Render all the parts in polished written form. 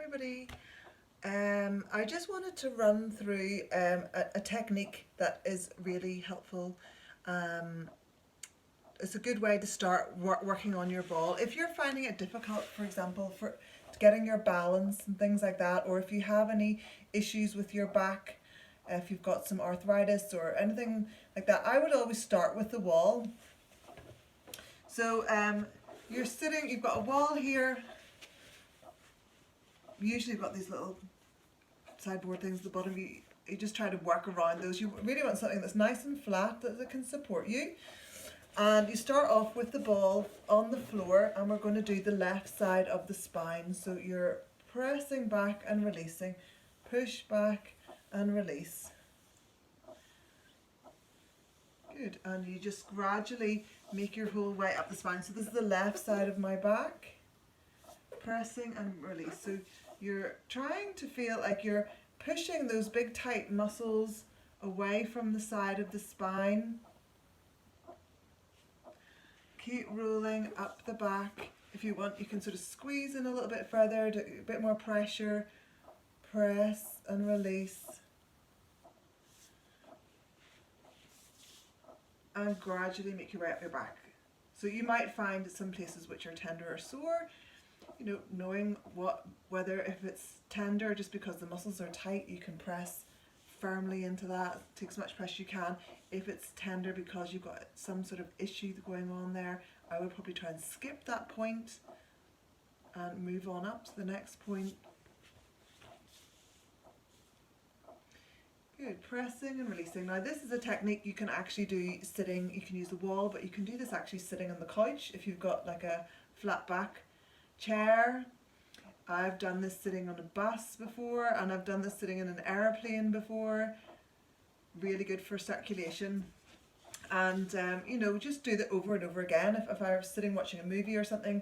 everybody. I just wanted to run through a technique that is really helpful. Um, it's a good way to start working on your ball. If you're finding it difficult, for example, for getting your balance and things like that, or if you have any issues with your back, if you've got some arthritis or anything like that, I would always start with the wall. So you're sitting, you've got a wall here. Usually you've got these little sideboard things at the bottom. You just try to work around those. You really want something that's nice and flat that can support you. And you start off with the ball on the floor, and we're going to do the left side of the spine. So you're pressing back and releasing, push back and release. Good, and you just gradually make your whole way up the spine. So this is the left side of my back, pressing and release. So you're trying to feel like you're pushing those big tight muscles away from the side of the spine. Keep rolling up the back. If you want, you can sort of squeeze in a little bit further, do a bit more pressure. Press and release. And gradually make your way up your back. So you might find some places which are tender or sore, you know, knowing whether if it's tender just because the muscles are tight, you can press firmly into that, take as much pressure as you can. If it's tender because you've got some sort of issue going on there, I would probably try and skip that point and move on up to the next point. Good, pressing and releasing. Now this is a technique you can actually do sitting. You can use the wall, but you can do this actually sitting on the couch if you've got like a flat back chair. I've done this sitting on a bus before, and I've done this sitting in an airplane before. Really good for circulation. And you know, just do that over and over again. If I was sitting watching a movie or something,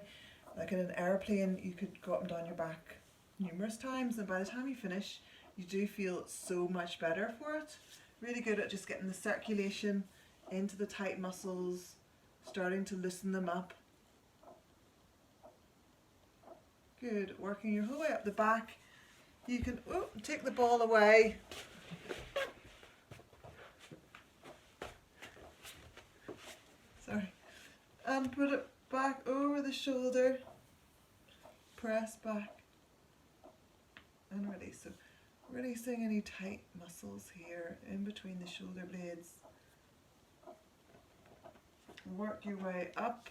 like in an airplane, you could go up and down your back numerous times, and by the time you finish, you do feel so much better for it. Really good at just getting the circulation into the tight muscles, starting to loosen them up. Good, working your whole way up the back. You can take the ball away. Sorry. And put it back over the shoulder. Press back and release. So releasing any tight muscles here in between the shoulder blades. Work your way up.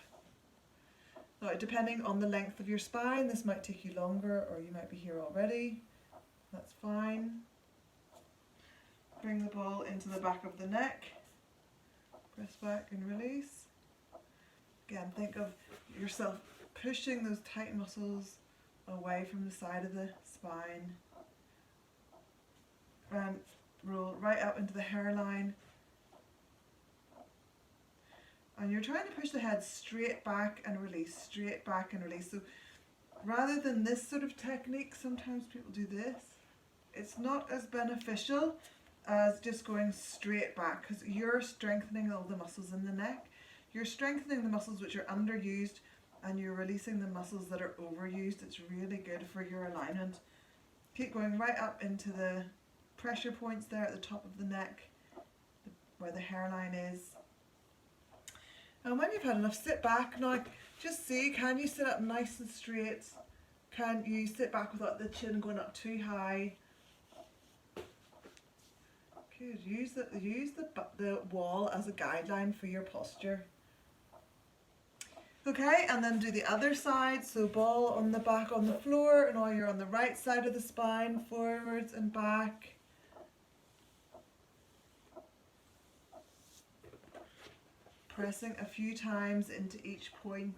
Now, depending on the length of your spine, this might take you longer, or you might be here already. That's fine. Bring the ball into the back of the neck. Press back and release. Again, think of yourself pushing those tight muscles away from the side of the spine. And roll right up into the hairline. And you're trying to push the head straight back and release, straight back and release. So rather than this sort of technique, sometimes people do this. It's not as beneficial as just going straight back, because you're strengthening all the muscles in the neck. You're strengthening the muscles which are underused, and you're releasing the muscles that are overused. It's really good for your alignment. Keep going right up into the pressure points there at the top of the neck, where the hairline is. And when you've had enough, sit back. Now just see, can you sit up nice and straight? Can you sit back without the chin going up too high? Good, use the wall as a guideline for your posture. Okay, and then do the other side. So ball on the back on the floor, and now you're on the right side of the spine, forwards and back. Pressing a few times into each point.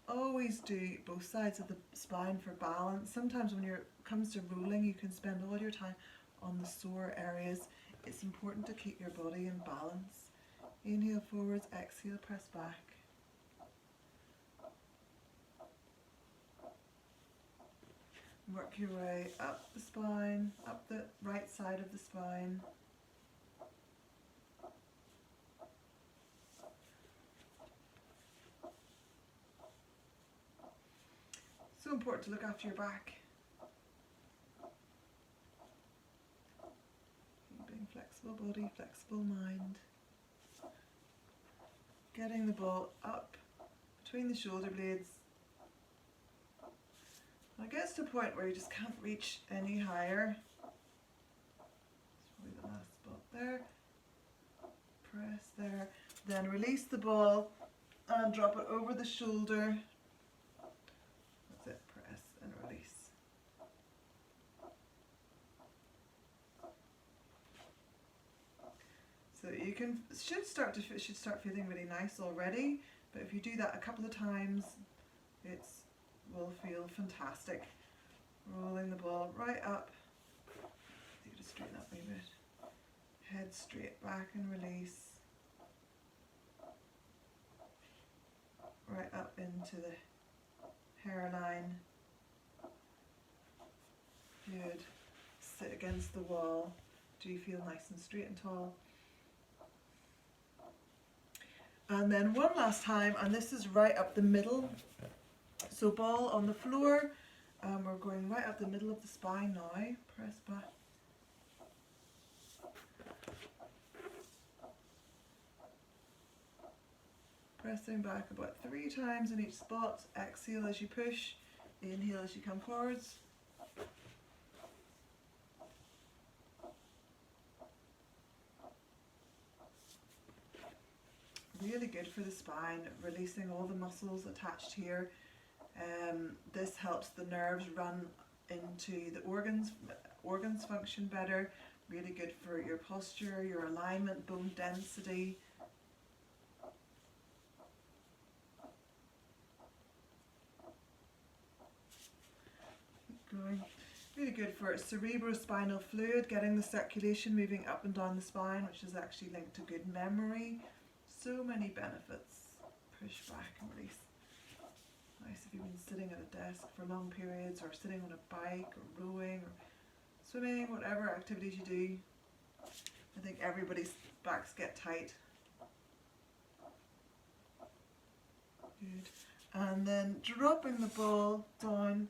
Always do both sides of the spine for balance. Sometimes when it comes to rolling, you can spend all your time on the sore areas. It's important to keep your body in balance. Inhale forwards, exhale, press back. Work your way up the spine, up the right side of the spine. So so important to look after your back. Keeping flexible body, flexible mind. Getting the ball up between the shoulder blades. When it gets to a point where you just can't reach any higher, that's probably the last spot there. Press there. Then release the ball and drop it over the shoulder. That's it, press and release. So you can should start feeling really nice already, but if you do that a couple of times, it will feel fantastic. Rolling the ball right up. You just straighten up a wee bit. Head straight back and release. Right up into the hairline. Good. Sit against the wall. Do you feel nice and straight and tall? And then one last time, and this is right up the middle. So ball on the floor. We're going right up the middle of the spine now. Press back. Pressing back about 3 times in each spot. Exhale as you push. Inhale as you come forwards. Really good for the spine, releasing all the muscles attached here. This helps the nerves run into the organs function better. Really good for your posture, your alignment, bone density. Going. Really good for cerebrospinal fluid, getting the circulation moving up and down the spine, which is actually linked to good memory. So many benefits. Push back and release. Nice if you've been sitting at a desk for long periods, or sitting on a bike, or rowing, or swimming, whatever activities you do. I think everybody's backs get tight. Good. And then dropping the ball down.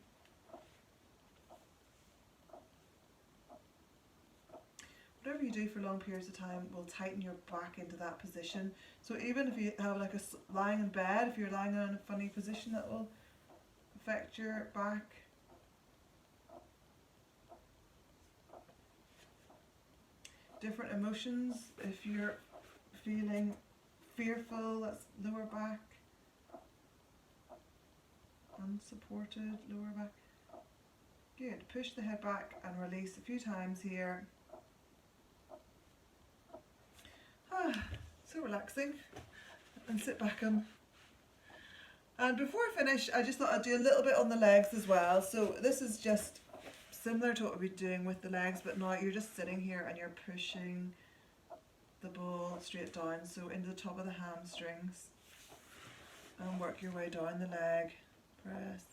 Whatever you do for long periods of time will tighten your back into that position. So even if you have like lying in bed, if you're lying in a funny position, that will affect your back. Different emotions, if you're feeling fearful, that's lower back. Unsupported, lower back. Good. Push the head back and release a few times here. So relaxing. And sit back and before I finish, I just thought I'd do a little bit on the legs as well. So this is just similar to what we're doing with the legs, but now you're just sitting here and you're pushing the ball straight down, so into the top of the hamstrings, and work your way down the leg. Press.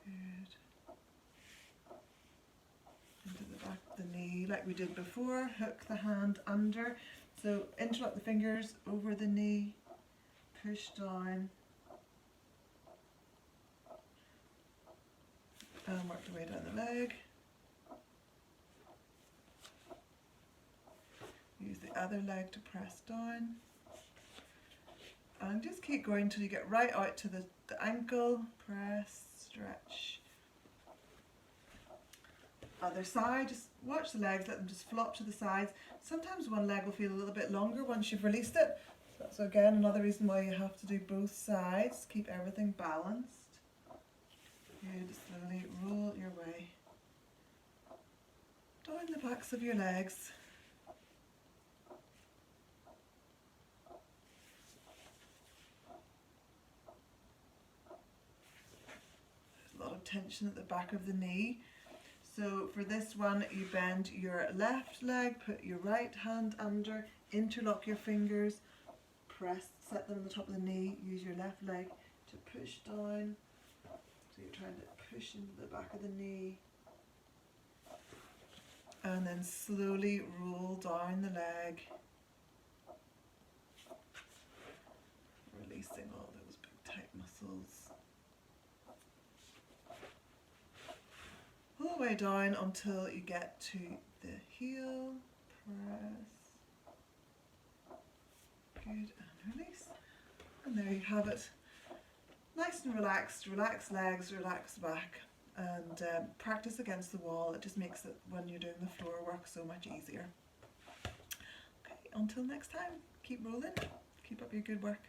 Good. Into the back of the knee like we did before. Hook the hand under. So interlock the fingers over the knee. Push down. And work the way down the leg. Use the other leg to press down. And just keep going until you get right out to the ankle. Press, stretch. Other side, just watch the legs, let them just flop to the sides. Sometimes one leg will feel a little bit longer once you've released it. So again, another reason why you have to do both sides. Keep everything balanced. Good, slowly roll your way down the backs of your legs. There's a lot of tension at the back of the knee. So for this one, you bend your left leg, put your right hand under, interlock your fingers, press, set them on the top of the knee, use your left leg to push down. So you're trying to push into the back of the knee. And then slowly roll down the leg. releasing all those big tight muscles. All the way down until you get to the heel. Press. Good, and release. And there you have it. Nice and relaxed. Relax legs, relax back. And practice against the wall. It just makes it, when you're doing the floor work, so much easier. Okay, until next time, keep rolling. Keep up your good work.